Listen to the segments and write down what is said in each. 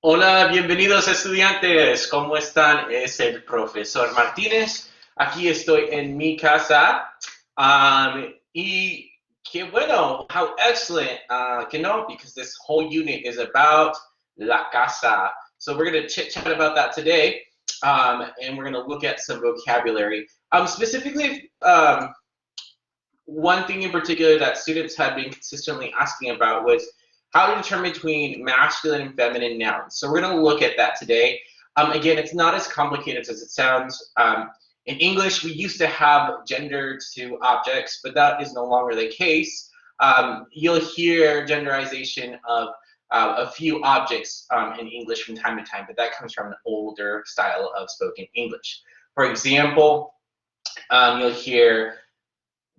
Hola, bienvenidos estudiantes. ¿Cómo están? Es el profesor Martínez. Aquí estoy en mi casa. Y qué bueno, how excellent. Que no, because this whole unit is about la casa. So we're going to chit chat about that today. And we're going to look at some vocabulary. Specifically, one thing in particular that students have been consistently asking about was how to determine between masculine and feminine nouns. So we're going to look at that today. Again, it's not as complicated as it sounds. In English, we used to have gender to objects, but that is no longer the case. You'll hear genderization of a few objects in English from time to time, but that comes from an older style of spoken English. For example, you'll hear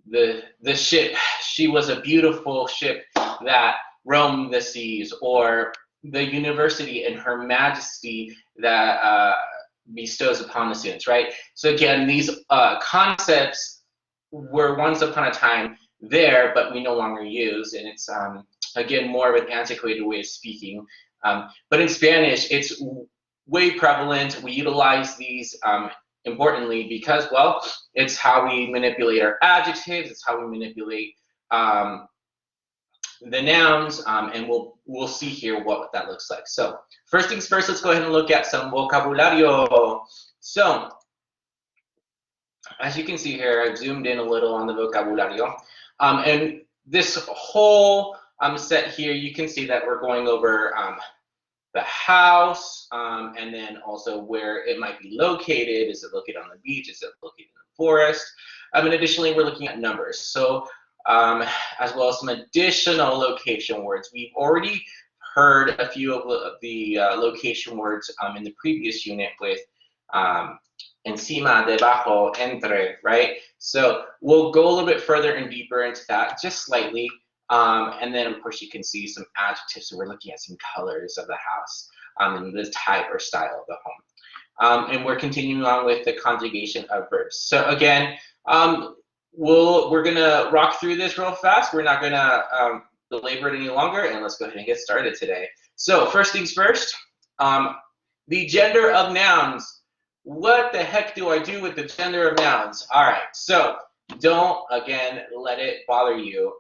the ship, she was a beautiful ship that roamed the seas, or the university and her majesty that bestows upon the students, right? So again, these concepts were once upon a time there, but we no longer use, and it's again more of an antiquated way of speaking. But in Spanish, it's way prevalent. We utilize these importantly because, well, it's how we manipulate our adjectives, it's how we manipulate the nouns, and we'll see here what that looks like. So first things first, let's go ahead and look at some vocabulario. So as you can see here, I've zoomed in a little on the vocabulario, and this whole set here, you can see that we're going over the house, and then also where it might be located. Is it located on the beach? Is it located in the forest? And additionally, we're looking at numbers. So as well as some additional location words. We've already heard a few of the location words in the previous unit with encima, debajo, entre, right? So we'll go a little bit further and deeper into that, just slightly. And then, of course, you can see some adjectives. So we're looking at some colors of the house and the type or style of the home. And we're continuing on with the conjugation of verbs. So again, we're going to rock through this real fast. We're not going to belabor it any longer. And let's go ahead and get started today. So first things first, the gender of nouns. What the heck do I do with the gender of nouns? All right, so don't, again, let it bother you.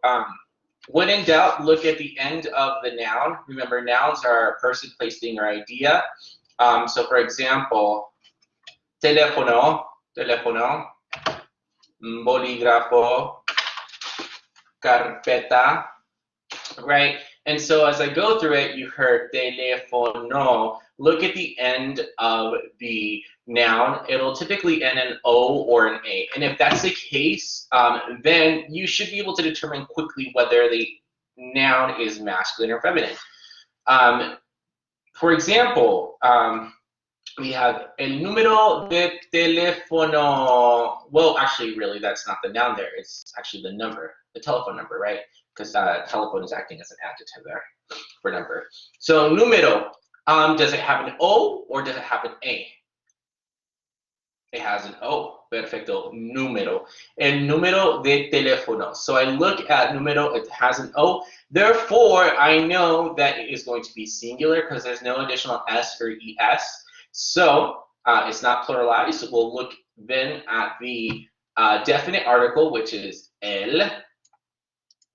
When in doubt, look at the end of the noun. Remember, nouns are a person, place, thing, or idea. So for example, teléfono, bolígrafo, carpeta, right? And so as I go through it, you heard teléfono. Look at the end of the noun. It'll typically end in O or an A. And if that's the case, then you should be able to determine quickly whether the noun is masculine or feminine. For example, we have el número de teléfono. Well, actually, really, that's not the noun there. It's actually the number, the telephone number, right? Because telephone is acting as an adjective there for number. So número, does it have an O or does it have an A? It has an O. Perfecto. Número. El número de teléfono. So I look at número, it has an O. Therefore, I know that it is going to be singular because there's no additional S or ES. So it's not pluralized. So we'll look then at the definite article, which is el.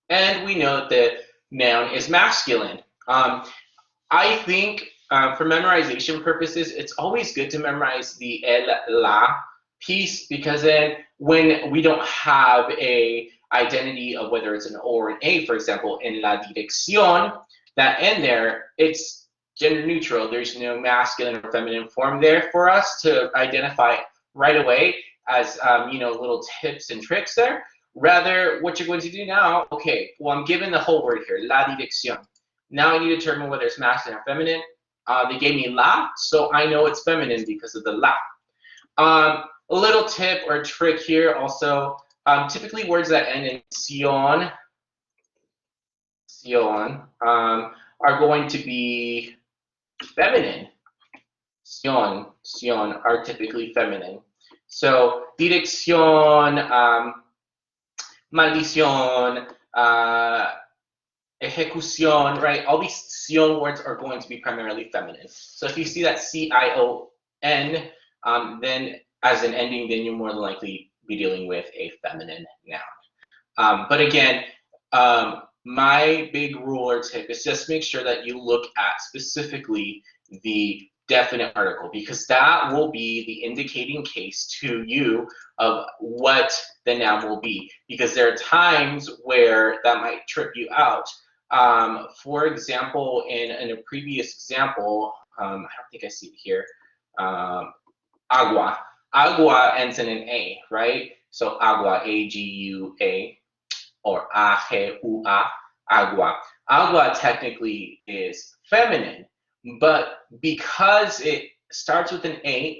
And we know that the noun is masculine. I think for memorization purposes, it's always good to memorize the el, la piece, because then when we don't have a identity of whether it's an O or an A, for example, in la dirección, that end there, it's gender neutral. There's no masculine or feminine form there for us to identify right away as little tips and tricks there. Rather, what you're going to do now, okay, well, I'm given the whole word here, la dirección. Now I need to determine whether it's masculine or feminine. They gave me la, so I know it's feminine because of the la. A little tip or trick here also, typically words that end in sion, are going to be feminine. Sion are typically feminine. So dirección, maldición, ejecución, right? All these ción words are going to be primarily feminine. So if you see that C-I-O-N, then as an ending, then you're more than likely be dealing with a feminine noun. But again, my big rule or tip is just make sure that you look at specifically the definite article, because that will be the indicating case to you of what the noun will be, because there are times where that might trip you out. For example, in a previous example, I don't think I see it here, agua. Agua ends in an A, right? So agua, A-G-U-A, or A-G-U-A, agua. Agua technically is feminine, but because it starts with an A,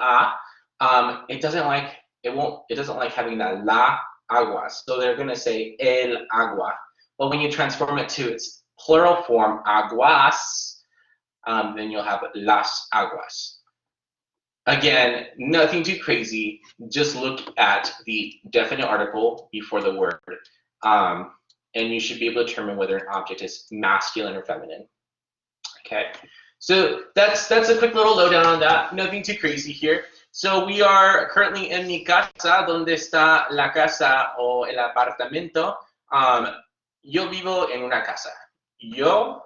it doesn't like having that la agua. So they're gonna say el agua. But when you transform it to its plural form, aguas, then you'll have las aguas. Again, nothing too crazy. Just look at the definite article before the word, and you should be able to determine whether an object is masculine or feminine. Okay, so that's a quick little lowdown on that. Nothing too crazy here. So we are currently en mi casa. ¿Dónde está la casa o el apartamento? Yo vivo en una casa. Yo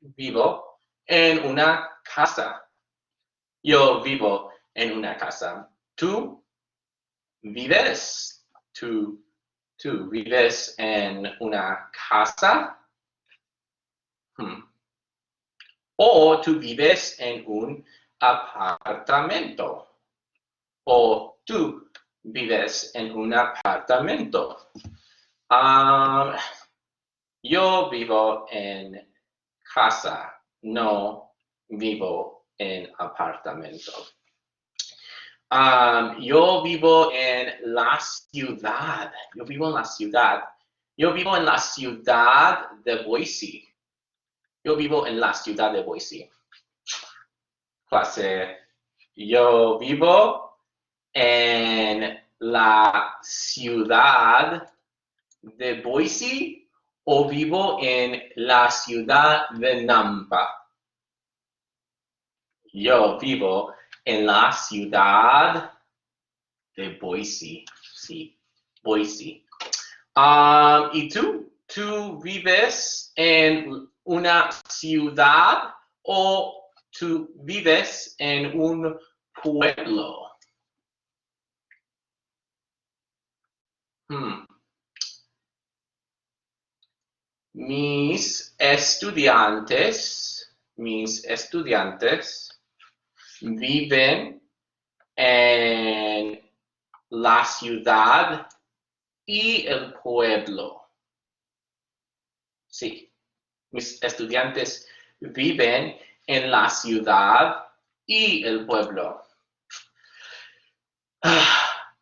vivo en una casa. Yo vivo en una casa. Tú vives. Tú vives en una casa. O tú vives en un apartamento. O tú vives en un apartamento. Yo vivo en casa. No vivo en apartamento. Yo vivo en la ciudad. Yo vivo en la ciudad. Yo vivo en la ciudad de Boise. Yo vivo en la ciudad de Boise. Clase. Yo vivo en la ciudad de Boise o vivo en la ciudad de Nampa. Yo vivo en la ciudad de Boise. Sí, Boise. ¿Y tú? ¿Tú vives en una ciudad o tú vives en un pueblo? Mis estudiantes viven en la ciudad y el pueblo. Sí, mis estudiantes viven en la ciudad y el pueblo.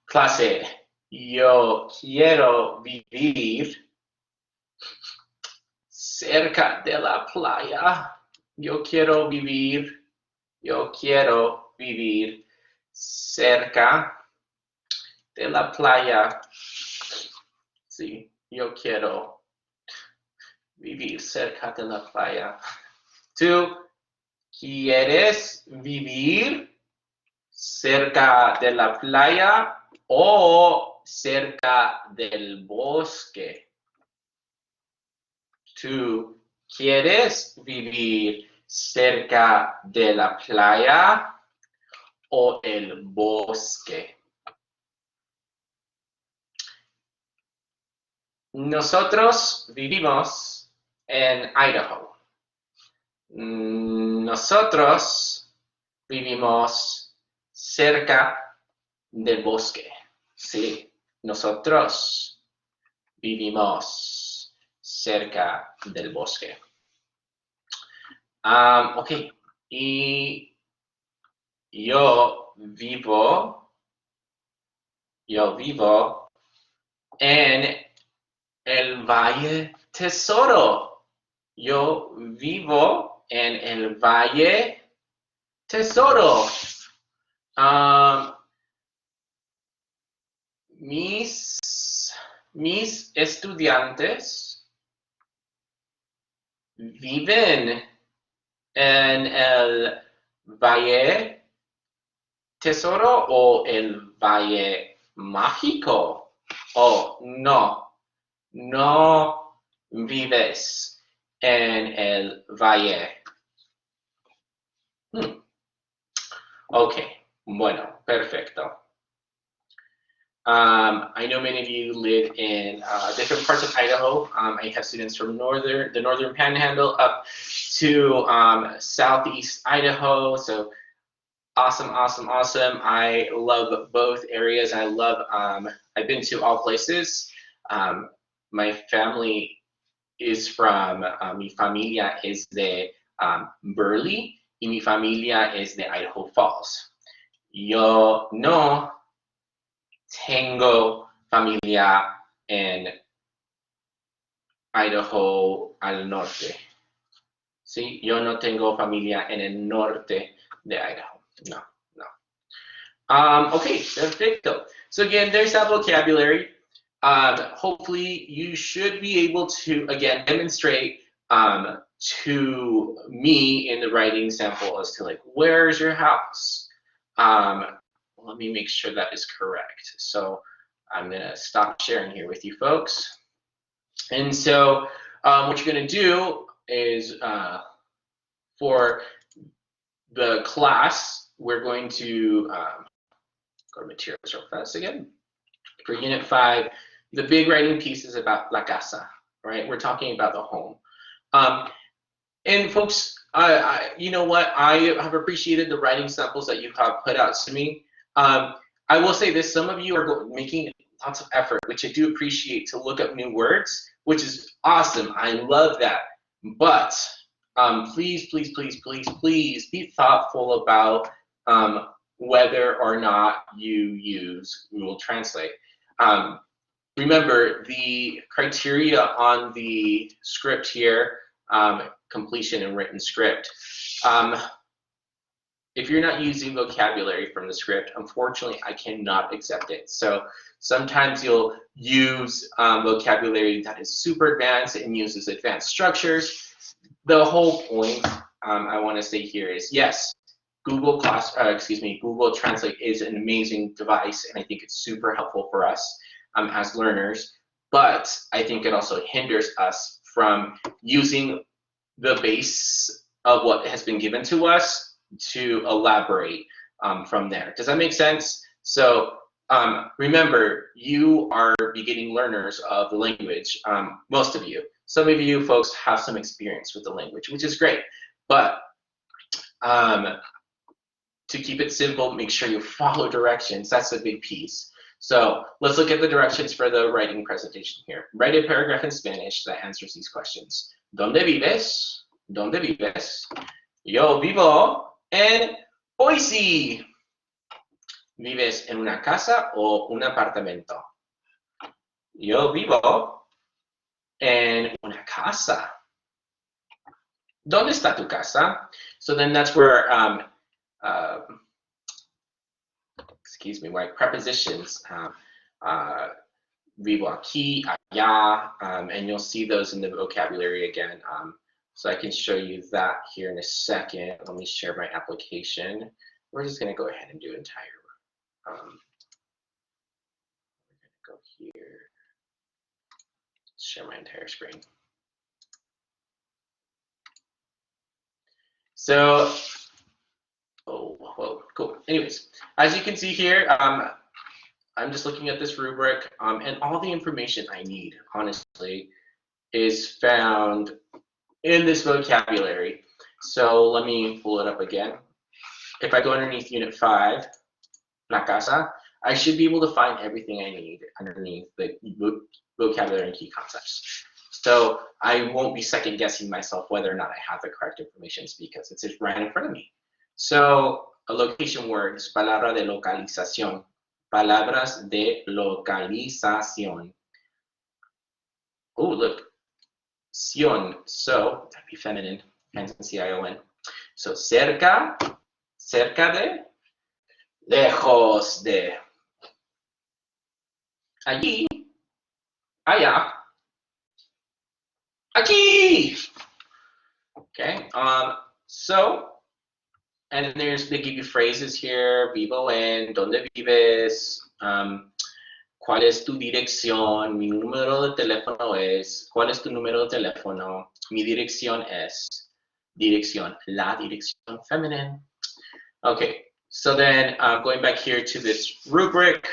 Clase, yo quiero vivir cerca de la playa. Yo quiero vivir cerca de la playa. Sí, yo quiero vivir cerca de la playa. ¿Tú quieres vivir cerca de la playa o cerca del bosque? ¿Tú quieres vivir cerca de la playa o el bosque? Nosotros vivimos en Idaho. Nosotros vivimos cerca del bosque. Sí, nosotros vivimos cerca del bosque. Ok, y yo vivo en el Valle Tesoro. Yo vivo en el Valle Tesoro. Mis estudiantes viven en el Valle Tesoro o el Valle Mágico. Oh, no, no vives en el Valle. Ok, bueno, perfecto. I know many of you live in different parts of Idaho. I have students from the northern panhandle up to southeast Idaho. So awesome, awesome, awesome. I love both areas. I love, I've been to all places. My family is from, mi familia es de Burley y mi familia es de Idaho Falls. Yo no tengo familia en Idaho al norte. ¿Sí? Yo no tengo familia en el norte de Idaho. No, no. Okay, perfecto. So again, there's that vocabulary. Hopefully you should be able to, again, demonstrate to me in the writing sample as to like, where's your house? Let me make sure that is correct. So I'm gonna stop sharing here with you folks. And so what you're gonna do is for the class, we're going to go to materials real fast again. For Unit 5, the big writing piece is about la casa, right? We're talking about the home. And folks, you know what? I have appreciated the writing samples that you have put out to me. I will say this, some of you are making lots of effort, which I do appreciate, to look up new words, which is awesome. I love that. But please, please, please, please, please be thoughtful about whether or not you use Google Translate. Remember, the criteria on the script here, completion and written script, if you're not using vocabulary from the script, unfortunately, I cannot accept it. So sometimes you'll use vocabulary that is super advanced and uses advanced structures. The whole point I want to say here is, yes, Google Translate is an amazing device, and I think it's super helpful for us as learners, but I think it also hinders us from using the base of what has been given to us to elaborate from there. Does that make sense? So remember, you are beginning learners of the language, most of you. Some of you folks have some experience with the language, which is great, but to keep it simple, make sure you follow directions. That's a big piece. So let's look at the directions for the writing presentation here. Write a paragraph in Spanish that answers these questions. ¿Dónde vives? ¿Dónde vives? Yo vivo en Boise. ¿Vives en una casa o un apartamento? Yo vivo en una casa. ¿Dónde está tu casa? So then that's where, excuse me, where prepositions, vivo aquí, allá, and you'll see those in the vocabulary again. So I can show you that here in a second. Let me share my application. We're just gonna go ahead and do entire, we're gonna go here, share my entire screen. So, oh, whoa, cool. Anyways, as you can see here, I'm just looking at this rubric, and all the information I need, honestly, is found in this vocabulary. So let me pull it up again. If I go underneath Unit 5, La Casa, I should be able to find everything I need underneath the vocabulary and key concepts. So I won't be second guessing myself whether or not I have the correct information because it's just right in front of me. So location words, palabra de localización, palabras de localización. Oh, look, ción, so that'd be feminine, hence C-I-O-N. So cerca, cerca de, lejos de. Allí, allá, aquí. Okay. And they give you phrases here. Vivo en, ¿dónde vives? ¿Cuál es tu dirección? Mi número de teléfono es. ¿Cuál es tu número de teléfono? Mi dirección es. Dirección. La dirección feminine. Okay. So then going back here to this rubric.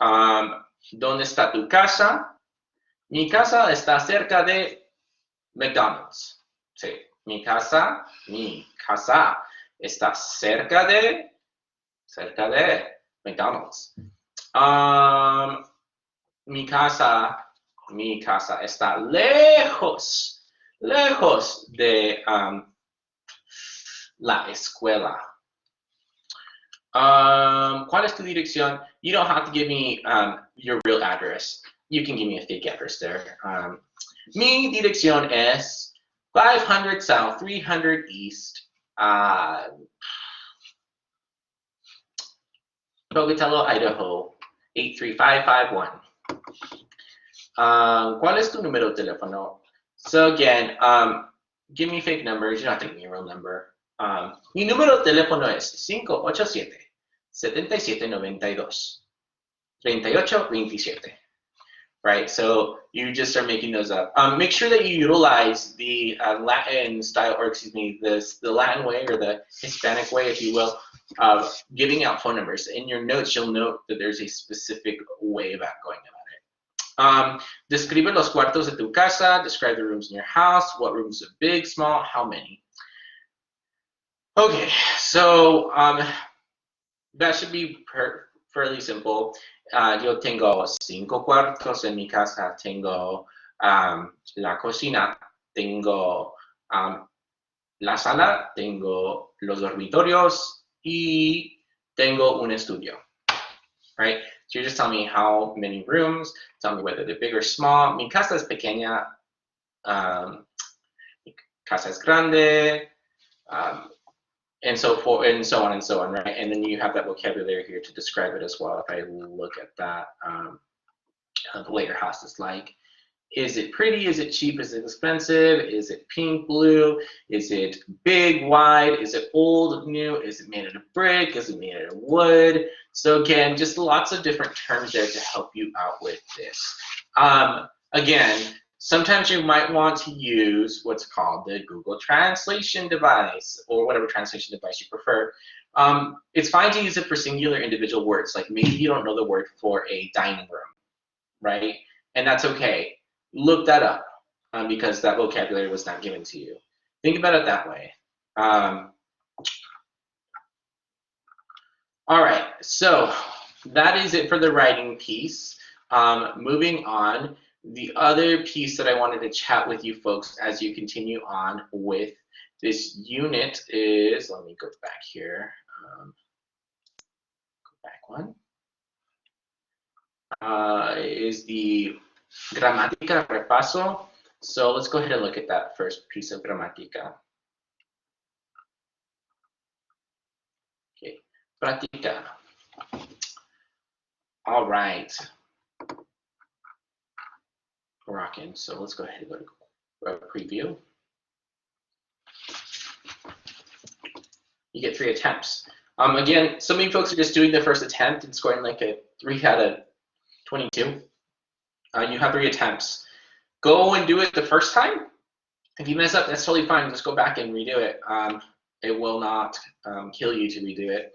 ¿Dónde está tu casa? Mi casa está cerca de McDonald's. Sí. Mi casa está cerca de McDonald's. Mi casa está lejos de la escuela. ¿Cuál es tu dirección? You don't have to give me your real address. You can give me a fake address there. Mi dirección es 500 South, 300 East, Pocatello, Idaho, 83551. ¿Cuál es tu número de teléfono? So again, give me fake numbers. You don't have to give me a real number. Mi número de teléfono es 587-7792-3827. Right, so you just start making those up. Make sure that you utilize the Latin style, or excuse me, the Latin way or the Hispanic way, if you will, of giving out phone numbers. In your notes, you'll note that there's a specific way about going about it. Describe los cuartos de tu casa. Describe the rooms in your house. What rooms are big, small, how many? Okay, so that should be fairly simple. Yo tengo 5 cuartos en mi casa. Tengo la cocina, tengo la sala, tengo los dormitorios y tengo un estudio. Right? So you're just telling me how many rooms, tell me whether they're big or small. Mi casa es pequeña, mi casa es grande, and so forth, and so on and so on, right? And then you have that vocabulary here to describe it as well. If I look at that, the way your house is like. Is it pretty? Is it cheap? Is it expensive? Is it pink, blue? Is it big, wide? Is it old, new? Is it made out of brick? Is it made out of wood? So again, just lots of different terms there to help you out with this. Again, sometimes you might want to use what's called the Google Translation device, or whatever translation device you prefer. It's fine to use it for singular individual words, like maybe you don't know the word for a dining room, right? And that's okay. Look that up because that vocabulary was not given to you. Think about it that way. All right, so that is it for the writing piece. Moving on, the other piece that I wanted to chat with you folks as you continue on with this unit is, let me go back here, go back one, is the Gramática repaso. So let's go ahead and look at that first piece of gramática. Okay, práctica. All right. Rocking. So let's go ahead and go to preview. You get 3 attempts. Again, some of you folks are just doing the first attempt and scoring like a 3 out of 22. You have 3 attempts. Go and do it the first time. If you mess up, that's totally fine. Just go back and redo it. It will not kill you to redo it.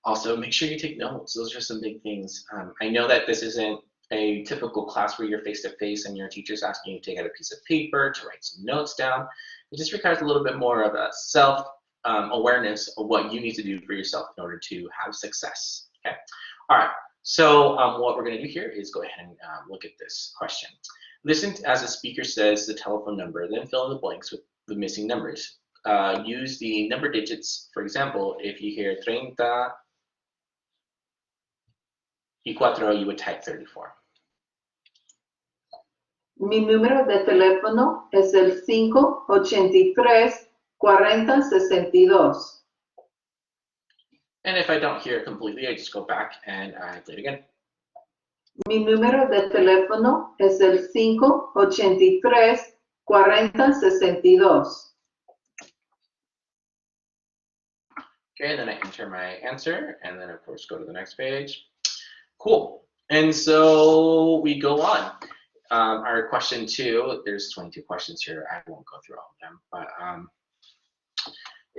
Also, make sure you take notes. Those are some big things. I know that this isn't a typical class where you're face-to-face and your teacher's asking you to take out a piece of paper to write some notes down. It just requires a little bit more of a self-awareness of what you need to do for yourself in order to have success. Okay. All right. So what we're going to do here is go ahead and look at this question. Listen as the speaker says the telephone number, then fill in the blanks with the missing numbers. Use the number digits. For example, if you hear 34, you would type 34. Mi número de teléfono es el 583-4062. And if I don't hear it completely, I just go back and I play it again. Mi número de teléfono es el 4062. Okay, and then I enter my answer, and then of course go to the next page. Cool. And so we go on. Our question 2, there's 22 questions here. I won't go through all of them, but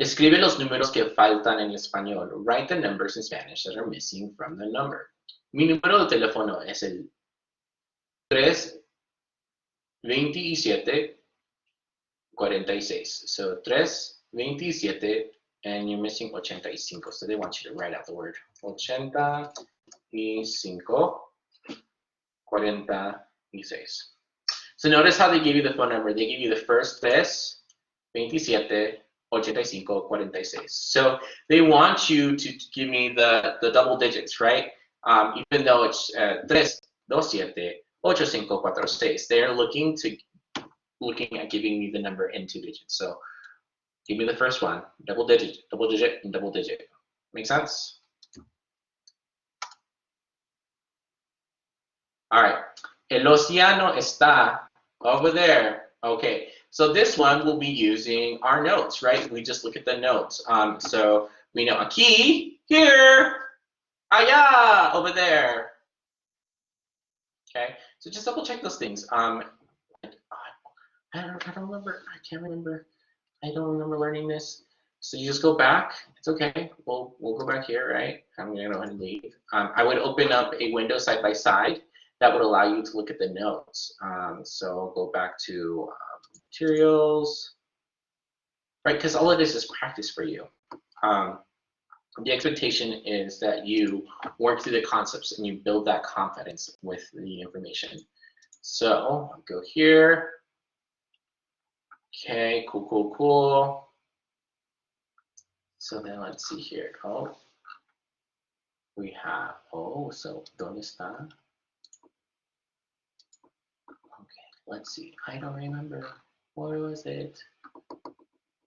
escribe los números que faltan en español. Write the numbers in Spanish that are missing from the number. Mi número de teléfono es el 327-46. So 327, and you're missing 85. So they want you to write out the word 85, 46. So notice how they give you the phone number. They give you the first 3, 27, 85, 46. So they want you to give me the double digits, right? Even though it's 327, 85, 46. They're looking at giving me the number in 2 digits. So give me the first one, double digit, and double digit. Make sense? All right. El océano está over there. Okay. So this one we'll be using our notes, right? We just look at the notes. So we know aquí, here, allá, over there. Okay. So just double check those things. I don't remember. I can't remember. I don't remember learning this. So you just go back. It's okay. We'll go back here, right? I'm gonna go ahead and leave. I would open up a window side by side. That would allow you to look at the notes. So go back to materials, right? Because all it is practice for you. The expectation is that you work through the concepts and you build that confidence with the information. So I'll go here. Okay, cool. So then let's see here. Oh, we have, so ¿dónde está? Okay, let's see. I don't remember. Where was it?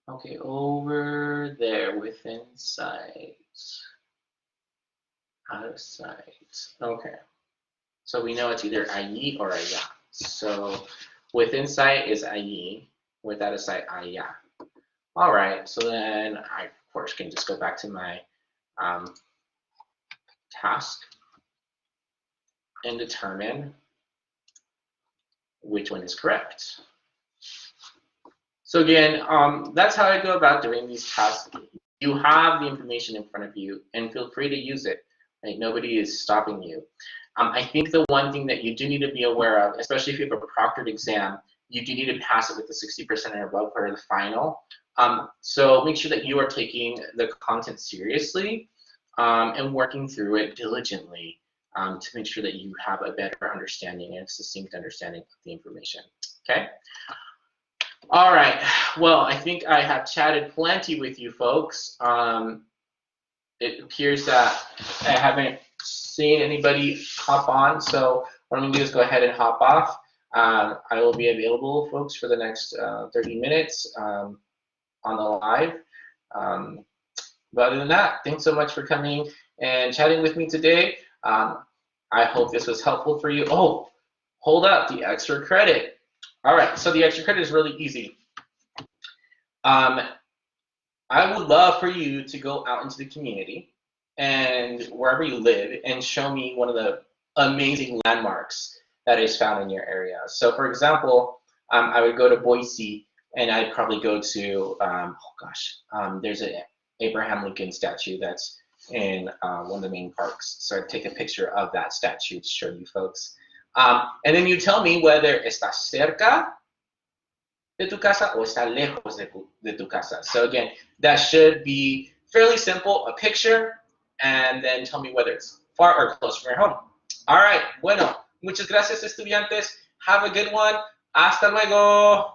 Okay, over there within sight. Out of sight. Okay. So we know it's either allí or allá. So within sight is allí. Without a sight, allá. All right. So then I, of course, can just go back to my task and determine which one is correct. So again, that's how I go about doing these tasks. You have the information in front of you and feel free to use it. Right? Nobody is stopping you. I think the one thing that you do need to be aware of, especially if you have a proctored exam, you do need to pass it with the 60% or above for the final. So make sure that you are taking the content seriously and working through it diligently to make sure that you have a better understanding and succinct understanding of the information. Okay? All right. Well, I think I have chatted plenty with you folks. It appears that I haven't seen anybody hop on, so what I'm going to do is go ahead and hop off. I will be available, folks, for the next 30 minutes on the live. But other than that, thanks so much for coming and chatting with me today. I hope this was helpful for you. Oh, hold up, the extra credit. All right, so the extra credit is really easy. I would love for you to go out into the community and wherever you live and show me one of the amazing landmarks that is found in your area. So for example, I would go to Boise and I'd probably go to, there's an Abraham Lincoln statue that's in one of the main parks. So I'd take a picture of that statue to show you folks. And then you tell me whether está cerca de tu casa o está lejos de tu casa. So again, that should be fairly simple, a picture, and then tell me whether it's far or close from your home. All right, bueno, muchas gracias estudiantes. Have a good one. Hasta luego.